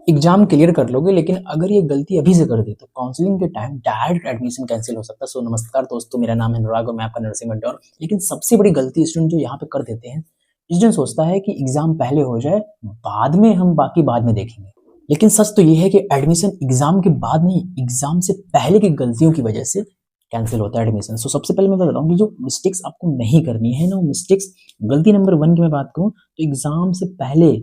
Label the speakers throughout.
Speaker 1: Exam clear कर लोगे, लेकिन अगर ये गलती अभी से कर दी तो काउंसलिंग के टाइम डायरेक्ट एडमिशन कैंसिल हो सकता है। सो नमस्कार दोस्तों, मेरा नाम है अनुराग और मैं आपका नर्सिंग मेंटर। लेकिन सबसे बड़ी गलती स्टूडेंट जो यहाँ पे कर देते हैं, स्टूडेंट सोचता है कि एग्जाम पहले हो जाए, बाद में हम बाकी बाद में देखेंगे। लेकिन सच तो ये है कि एडमिशन एग्जाम के बाद नहीं, एग्जाम से पहले की गलतियों की वजह से कैंसिल होता है एडमिशन। सो सबसे पहले मैं बताऊँ कि जो मिस्टेक्स आपको नहीं करनी है ना, वो मिस्टेक्स, गलती नंबर 1 की मैं बात करूँ तो एग्जाम से पहले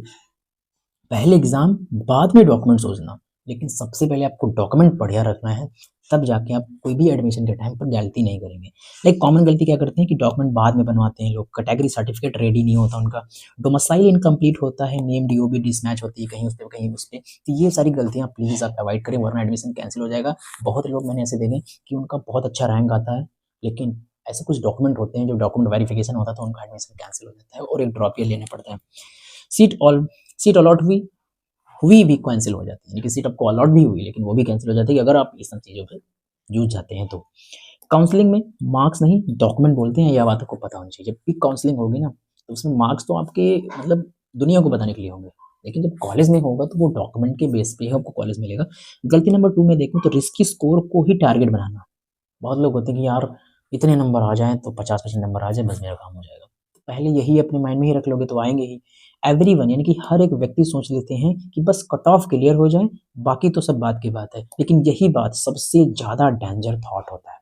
Speaker 1: पहले एग्जाम, बाद में डॉक्यूमेंट सोचना। लेकिन सबसे पहले आपको डॉक्यूमेंट बढ़िया रखना है, तब जाके आप कोई भी एडमिशन के टाइम पर गलती नहीं करेंगे। लाइक कॉमन गलती क्या करते हैं कि डॉक्यूमेंट बाद में बनवाते हैं लोग, कैटेगरी सर्टिफिकेट रेडी नहीं होता उनका, डोमिसाइल इनकम्प्लीट होता है, नेम डीओबी डिसमैच होती है कहीं उस पर कहीं उस पर। तो ये सारी गलतियां प्लीज़ आप अवॉइड करें, वरना एडमिशन कैंसिल हो जाएगा। बहुत लोग मैंने ऐसे देखे कि उनका बहुत अच्छा रैंक आता है, लेकिन ऐसे कुछ डॉक्यूमेंट होते हैं जो डॉक्यूमेंट वेरिफिकेशन होता था, उनका एडमिशन कैंसिल हो जाता है और एक ड्रॉप ईयर लेना पड़ता है। सीट ऑल सीट अलॉट हुई भी कैंसिल हो जाती है, यानी कि सीट आपको अलॉट भी हुई लेकिन वो भी कैंसिल हो जाती है अगर आप इस सब चीज़ों पे जूझ जाते हैं तो। काउंसलिंग में मार्क्स नहीं, डॉक्यूमेंट बोलते हैं, यह बात आपको पता होनी चाहिए। जब भी काउंसलिंग होगी ना, तो उसमें मार्क्स तो आपके मतलब दुनिया को बताने के लिए होंगे, लेकिन जब कॉलेज में होगा तो वो डॉक्यूमेंट के बेस पे ही आपको कॉलेज मिलेगा। गलती नंबर 2 में देखूँ तो रिस्की स्कोर को ही टारगेट बनाना। बहुत लोग होते हैं कि यार इतने नंबर आ जाएँ तो 50% नंबर आ जाए, बस मेरा काम हो जाएगा। तो पहले यही अपने माइंड में ही रख लोगे तो आएँगे ही। एवरीवन यानी कि हर एक व्यक्ति सोच लेते हैं कि बस कट ऑफ क्लियर हो जाए, बाकी तो सब बात की बात है। लेकिन यही बात सबसे ज़्यादा डेंजर थॉट होता है।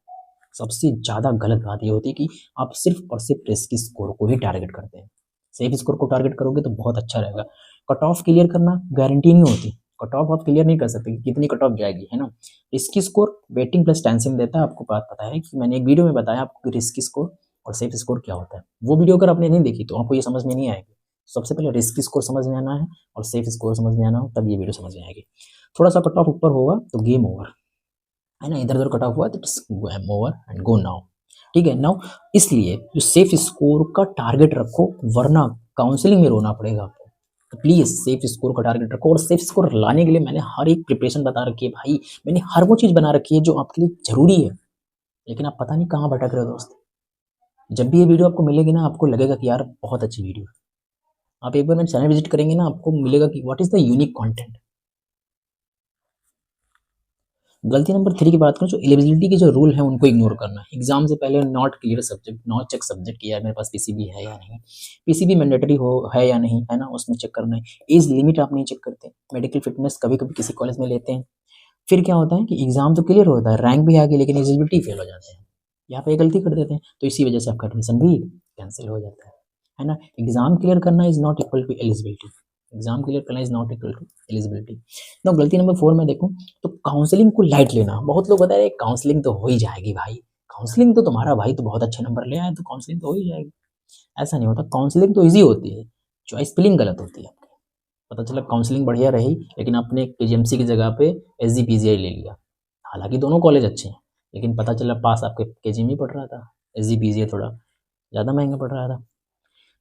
Speaker 1: सबसे ज़्यादा गलत बात ये होती है कि आप सिर्फ़ और सिर्फ़ रिस्की स्कोर को ही टारगेट करते हैं। सेफ स्कोर को टारगेट करोगे तो बहुत अच्छा रहेगा। कट ऑफ क्लियर करना गारंटी नहीं होती। कट ऑफ आप क्लियर नहीं कर सकते कि कितनी कट ऑफ जाएगी, है ना? Risky score waiting plus tension देता है, आपको बात पता है कि मैंने एक वीडियो में बताया आपको कि रिस्की स्कोर और सेफ स्कोर क्या होता है। वो वीडियो अगर आपने नहीं देखी तो आपको ये समझ में नहीं आएगी। सबसे पहले रिस्की स्कोर समझ में आना है और सेफ स्कोर समझ में आना हो, तब ये वीडियो समझ में आएगी। थोड़ा-सा कट ऑफ ऊपर होगा तो गेम ओवर, है ना? इधर-उधर कट ऑफ हुआ तो it's over and go now. ठीक है? नाउ इसलिए जो सेफ स्कोर का टारगेट रखो, वरना काउंसलिंग में रोना पड़ेगा आपको। तो प्लीज़ सेफ स्कोर का टारगेट रखो, और सेफ स्कोर लाने के लिए मैंने हर एक प्रिपरेशन बता रखी है भाई। मैंने हर वो चीज़ बना रखी है जो आपके लिए ज़रूरी है, लेकिन आप पता नहीं कहाँ भटक रहे हो दोस्त। जब भी ये वीडियो आपको मिलेगी ना, आपको लगेगा कि यार बहुत अच्छी वीडियो है। आप एक बार मेरा चैनल विज़िट करेंगे ना, आपको मिलेगा कि what is the unique content. गलती नंबर 3 की बात करूँ तो एलिजिबिलिटी के जो रूल हैं उनको इग्नोर करना। एग्ज़ाम से पहले not clear subject, not check subject कि यार मेरे पास पीसीबी है या नहीं, पीसीबी मैंडेटरी हो है या नहीं, है ना? उसमें चेक करना है। एज लिमिट आप नहीं चेक करते। मेडिकल फिटनेस कभी-कभी किसी कॉलेज में लेते हैं। फिर क्या होता है कि एग्ज़ाम तो क्लियर होता है, रैंक भी आ गई, लेकिन एलिजिबिलिटी फेल हो जाते हैं। यहाँ पे गलती कर देते हैं, तो इसी वजह से आपका एडमिशन भी कैंसल हो जाता है ना? एग्ज़ाम क्लियर करना is not equal to eligibility. Exam clear करना is not equal to eligibility. तो गलती नंबर 4 में देखूँ तो काउंसलिंग को लाइट लेना। बहुत लोग बता रहे हैं काउंसलिंग तो हो ही जाएगी भाई, काउंसलिंग तो तुम्हारा भाई तो बहुत अच्छे नंबर ले आया तो काउंसलिंग तो हो ही जाएगी। ऐसा नहीं होता, काउंसलिंग तो ईज़ी होती है, चॉइस फिलिंग गलत होती है आपकी। पता चला काउंसलिंग बढ़िया रही, लेकिन आपने केजीएमसी की जगह पे एसजीपीजीआई ले लिया। हालाँकि दोनों कॉलेज अच्छे हैं, लेकिन पता चला पास आपके केजीएम ही पड़ रहा था, एसजीपीजीआई थोड़ा ज़्यादा महँगा पड़ रहा था।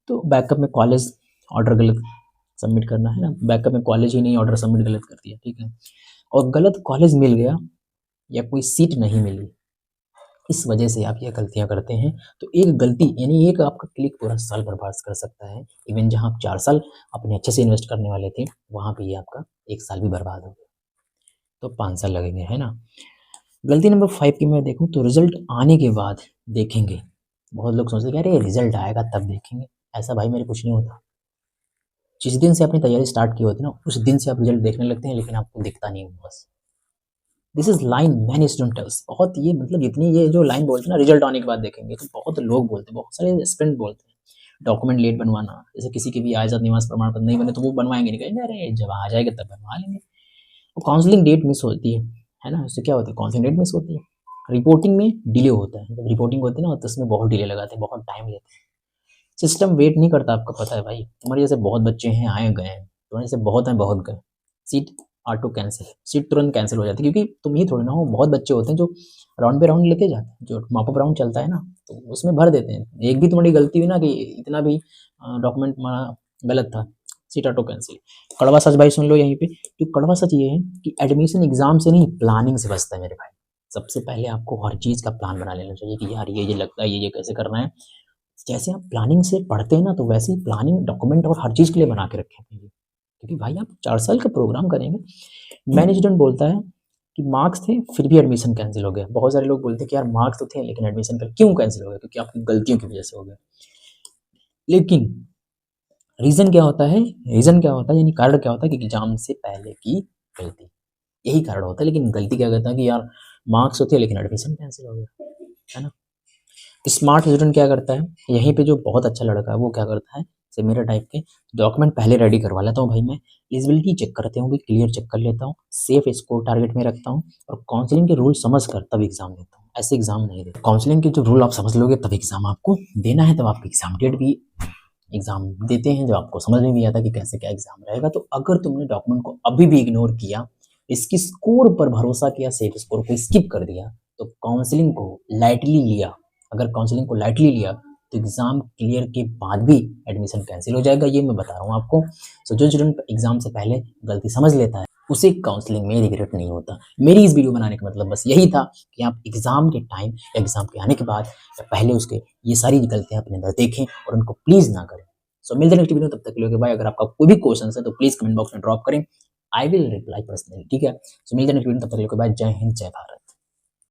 Speaker 1: तो बैकअप में कॉलेज ऑर्डर गलत सबमिट करना, है ना? बैकअप में कॉलेज ही नहीं, ऑर्डर सबमिट गलत कर दिया, ठीक है? और गलत कॉलेज मिल गया या कोई सीट नहीं मिली, इस वजह से आप ये गलतियाँ करते हैं। तो एक गलती यानी एक आपका क्लिक पूरा साल बर्बाद कर सकता है। इवन जहाँ आप 4 साल अपने अच्छे से इन्वेस्ट करने वाले थे, वहाँ पे ये आपका 1 साल भी बर्बाद हो गया, तो 5 साल लगेंगे, है ना? गलती नंबर 5 की मैं देखूँ तो रिज़ल्ट आने के बाद देखेंगे। बहुत लोग सोचते हैं कि अरे रिज़ल्ट आएगा तब देखेंगे। ऐसा भाई मेरे कुछ नहीं होता। जिस दिन से अपनी तैयारी स्टार्ट की होती है ना, उस दिन से आप रिज़ल्ट देखने लगते हैं, लेकिन आपको दिखता नहीं है बस। This is line many student tells. बहुत ये मतलब इतनी ये जो लाइन बोलते हैं ना रिज़ल्ट आने के बाद देखेंगे, तो बहुत लोग बोलते हैं, बहुत सारे एस्पिरेंट बोलते हैं। डॉक्यूमेंट लेट बनवाना, जैसे किसी के भी आय जात निवास प्रमाण पत्र नहीं बने तो वो बनवाएँगे नहीं, कहेंगे अरे जब आ जाएगा तब बनवा लेंगे। और काउंसलिंग डेट मिस होती है ना? इससे क्या होता है, काउंसलिंग डेट मिस होती है। रिपोर्टिंग में डिले होता है, जब रिपोर्टिंग होती है ना तो उसमें बहुत डिले लगाते हैं, बहुत टाइम लेते हैं। सिस्टम वेट नहीं करता, आपको पता है भाई। तुम्हारे जैसे बहुत बच्चे हैं, आए गए हैं, तुम्हारे जैसे बहुत हैं, बहुत गए। सीट ऑटो कैंसिल, सीट तुरंत कैंसिल हो जाती है, क्योंकि तुम ही थोड़ी ना हो, बहुत बच्चे होते हैं जो राउंड पे राउंड लेते जाते हैं, जो मॉप अप राउंड चलता है ना, तो उसमें भर देते हैं। एक भी तुम्हारी गलती हुई ना कि इतना भी डॉक्यूमेंट तुम्हारा गलत था, सीट ऑटो कैंसिल। कड़वा सच भाई सुन लो यहीं पे, तो कड़वा सच ये है कि एडमिशन एग्जाम से नहीं, प्लानिंग से बचता है मेरे भाई। सबसे पहले आपको हर चीज़ का प्लान बना लेना चाहिए कि यार ये लगता है, ये कैसे करना है। जैसे आप प्लानिंग से पढ़ते हैं ना, तो वैसे ही प्लानिंग डॉक्यूमेंट और हर चीज़ के लिए बना के रखें अपने लिए, क्योंकि भाई आप 4 साल का प्रोग्राम करेंगे। मैंने स्टूडेंट बोलता है कि मार्क्स थे फिर भी एडमिशन कैंसिल हो गया। बहुत सारे लोग बोलते हैं कि यार मार्क्स तो थे लेकिन एडमिशन क्यों कैंसिल हो गया? क्योंकि आपकी गलतियों की वजह से हो गया। लेकिन रीज़न क्या होता है? रीज़न क्या होता है यानी कारण क्या होता है कि एग्ज़ाम से पहले की गलती, यही कारण होता है। लेकिन गलती क्या करता है कि यार मार्क्स तो थे लेकिन एडमिशन कैंसिल हो गया, है ना? स्मार्ट स्टूडेंट क्या करता है, यहीं पे जो बहुत अच्छा लड़का है वो क्या करता है, जैसे मेरे टाइप के डॉक्यूमेंट पहले रेडी करवा लेता हूँ भाई मैं, एलिजिबिलिटी चेक करते हूँ, भी क्लियर चेक कर लेता हूँ, सेफ स्कोर टारगेट में रखता हूँ और काउंसलिंग के रूल समझ कर तब एग्जाम देता हूँ। ऐसे एग्जाम नहीं देता। काउंसलिंग के जो रूल आप समझ लोगे तब एग्जाम आपको देना है, तब आपकी एग्जाम डेट भी एग्जाम देते हैं जब आपको समझ में भी आता कि कैसे क्या एग्जाम रहेगा। तो अगर तुमने डॉक्यूमेंट को अभी भी इग्नोर किया, इसकी स्कोर पर भरोसा किया, सेफ स्कोर को स्किप कर दिया, तो काउंसलिंग को लाइटली लिया, अगर काउंसलिंग को लाइटली लिया तो एग्जाम क्लियर के बाद भी एडमिशन कैंसिल हो जाएगा, ये मैं बता रहा हूँ आपको। सो जो स्टूडेंट एग्जाम से पहले गलती समझ लेता है उसे काउंसलिंग में रिग्रेट नहीं होता। मेरी इस वीडियो बनाने का मतलब बस यही था कि आप एग्जाम के टाइम या एग्जाम के आने के बाद या पहले उसके ये सारी गलतियां अपने अंदर देखें और उनको प्लीज ना करें। सो मिलते हैं नेक्स्ट वीडियो, तब तक के लिए बाय। अगर आपका कोई भी क्वेश्चन है तो प्लीज कमेंट बॉक्स में ड्रॉप करें, आई विल रिप्लाई पर्सनली, ठीक है? सो मिलते हैं नेक्स्ट वीडियो, तब तक के लिए बाय। जय हिंद, जय भारत।